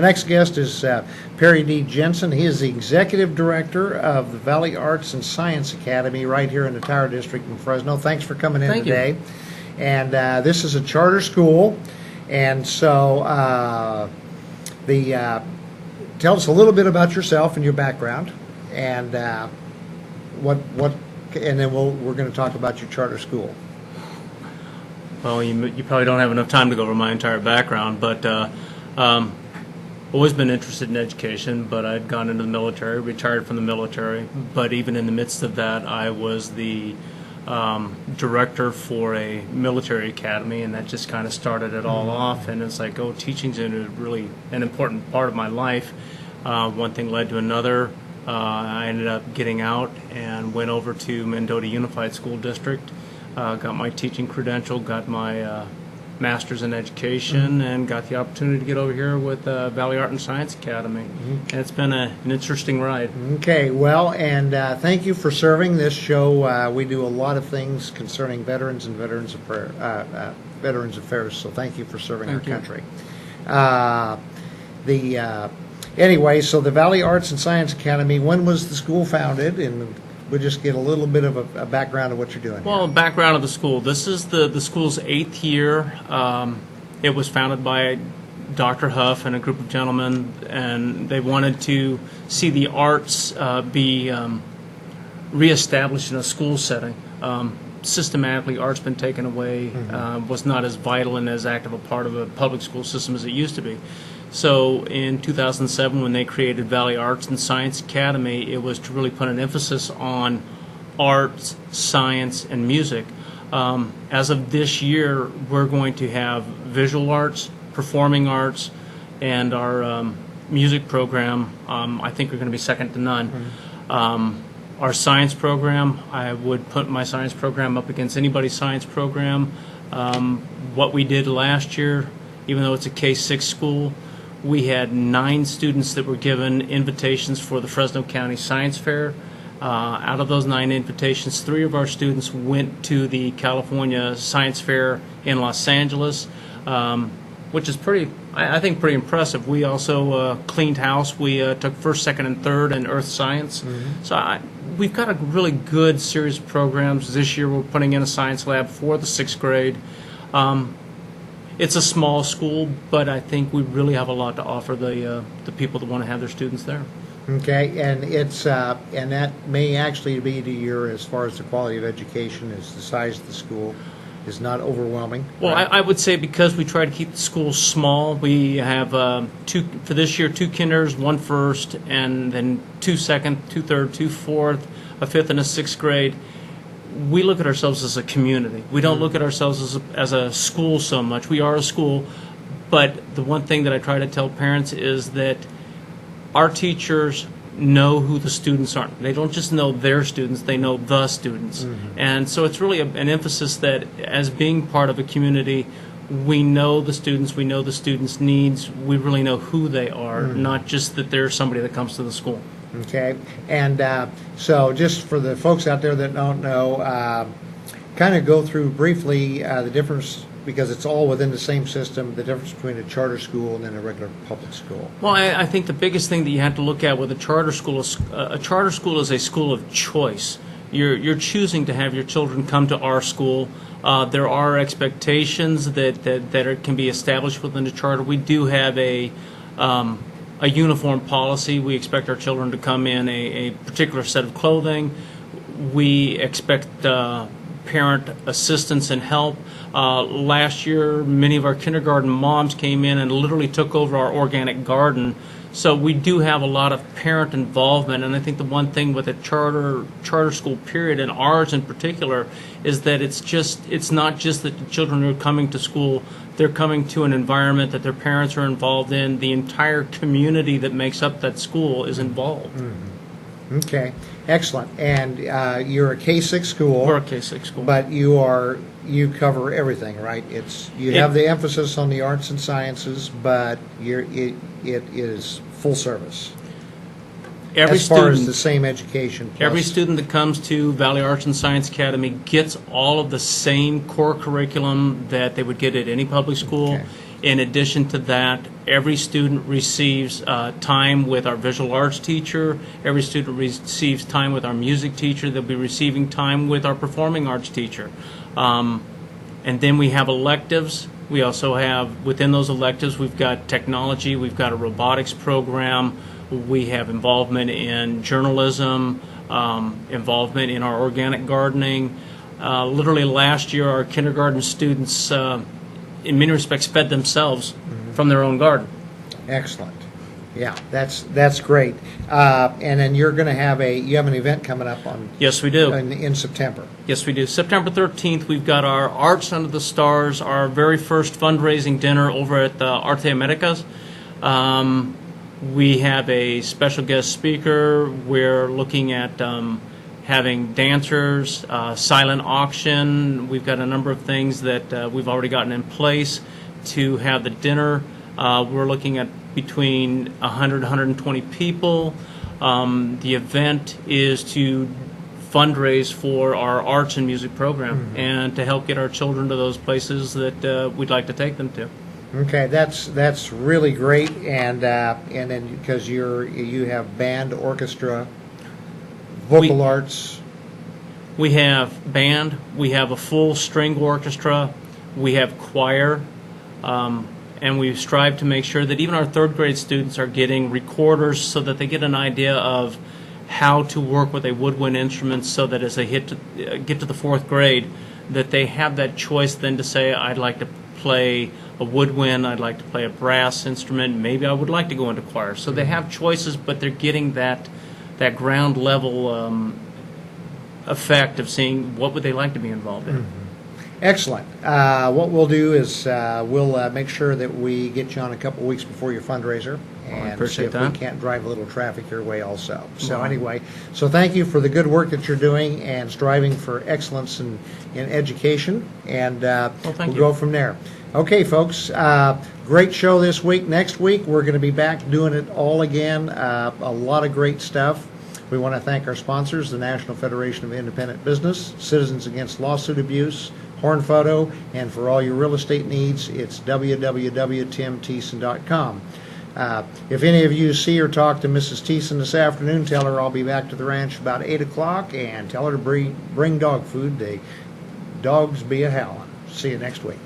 Our next guest is Perry D. Jensen. He is the Executive Director of the Valley Arts and Science Academy right here in the Tower District in Fresno. Thanks for coming in today. And this is a charter school. And so tell us a little bit about yourself and your background, and and then we're going to talk about your charter school. Well, you probably don't have enough time to go over my entire background, but always been interested in education, but I'd gone into the military, retired from the military. But even in the midst of that, I was the director for a military academy, and that just kind of started it all off. And it's like, oh, teaching's really an important part of my life. One thing led to another. I ended up getting out and went over to Mendota Unified School District, got my teaching credential, got my master's in education, and got the opportunity to get over here with Valley Art and Science Academy. And it's been an interesting ride. Okay, well, and thank you for serving this show. We do a lot of things concerning veterans and Veterans Affairs, so thank you for serving our country. Anyway, so the Valley Arts and Science Academy, when was the school founded? And we'll just get a little bit of a background of what you're doing. Well, background of the school. This is the school's 8th year. It was founded by Dr. Huff and a group of gentlemen, and they wanted to see the arts be reestablished in a school setting. Systematically, art's been taken away, was not as vital and as active a part of a public school system as it used to be. So in 2007, when they created Valley Arts and Science Academy, it was to really put an emphasis on arts, science, and music. As of this year, we're going to have visual arts, performing arts, and our music program, I think, are going to be second to none. Our science program, I would put my science program up against anybody's science program. What we did last year, even though it's a K-6 school, we had 9 students that were given invitations for the Fresno County Science Fair. Out of those 9 invitations, 3 of our students went to the California Science Fair in Los Angeles, which is I think pretty impressive. We also cleaned house. We took first, second, and third in earth science. So we've got a really good series of programs. This year we're putting in a science lab for the 6th grade. It's a small school, but I think we really have a lot to offer the people that want to have their students there. Okay, and it's and that may actually be to your, as far as the quality of education, is the size of the school is not overwhelming. Well, right? I would say because we try to keep the school small, we have for this year 2 kinders, 1 first, and then 2 second, 2 third, 2 fourth, a 5th, and a 6th grade. We look at ourselves as a community. We don't look at ourselves as a school so much. We are a school, but the one thing that I try to tell parents is that our teachers know who the students are. They don't just know their students, they know the students. And so it's really an emphasis that as being part of a community, we know the students, we know the students' needs, we really know who they are, not just that they're somebody that comes to the school. Okay, and so just for the folks out there that don't know, kind of go through briefly the difference, because it's all within the same system, the difference between a charter school and then a regular public school. Well, I think the biggest thing that you have to look at with a charter school is a school of choice. You're choosing to have your children come to our school. There are expectations that can be established within the charter. We do have a uniform policy. We expect our children to come in a particular set of clothing. We expect parent assistance and help. Last year, many of our kindergarten moms came in and literally took over our organic garden. So we do have a lot of parent involvement, and I think the one thing with a charter school period, and ours in particular, is that it's not just that the children are coming to school, they're coming to an environment that their parents are involved in. The entire community that makes up that school is involved. Okay, excellent. And you're a K-6 school. We're a K-6 school. But you cover everything, right? You have the emphasis on the arts and sciences, but it is full service. As far as the same education. Every student that comes to Valley Arts and Science Academy gets all of the same core curriculum that they would get at any public school. Okay. In addition to that, every student receives time with our visual arts teacher. Every student receives time with our music teacher. They'll be receiving time with our performing arts teacher. And then we have electives. We also have, within those electives, we've got technology, we've got a robotics program, we have involvement in journalism, involvement in our organic gardening. Literally last year, our kindergarten students, in many respects, fed themselves from their own garden. Excellent. Yeah, that's great. And then you're going to have you have an event coming up on. Yes, we do. In September. Yes, we do. September 13th, we've got our Arts Under the Stars, our very first fundraising dinner over at the Arte Americas. We have a special guest speaker. We're looking at having dancers, silent auction. We've got a number of things that we've already gotten in place to have the dinner. We're looking at between 100 120 people. The event is to fundraise for our arts and music program and to help get our children to those places that we'd like to take them to. Okay, that's really great, and then because you have band, orchestra, vocal arts. We have band. We have a full string orchestra. We have choir. And we strive to make sure that even our third grade students are getting recorders so that they get an idea of how to work with a woodwind instrument so that as they get to the fourth grade, that they have that choice then to say, I'd like to play a woodwind, I'd like to play a brass instrument, maybe I would like to go into choir. So they have choices, but they're getting that ground level effect of seeing what would they like to be involved in. Excellent. What we'll do is we'll make sure that we get you on a couple weeks before your fundraiser and see if we can't drive a little traffic your way also. So anyway, so thank you for the good work that you're doing and striving for excellence in education, and we'll go from there. Okay, folks, great show this week. Next week, we're going to be back doing it all again. A lot of great stuff. We want to thank our sponsors, the National Federation of Independent Business, Citizens Against Lawsuit Abuse, Horn Photo, and for all your real estate needs, it's www.timthiessen.com. If any of you see or talk to Mrs. Thiessen this afternoon, tell her I'll be back to the ranch about 8 o'clock, and tell her to bring dog food. The dogs be a howling. See you next week.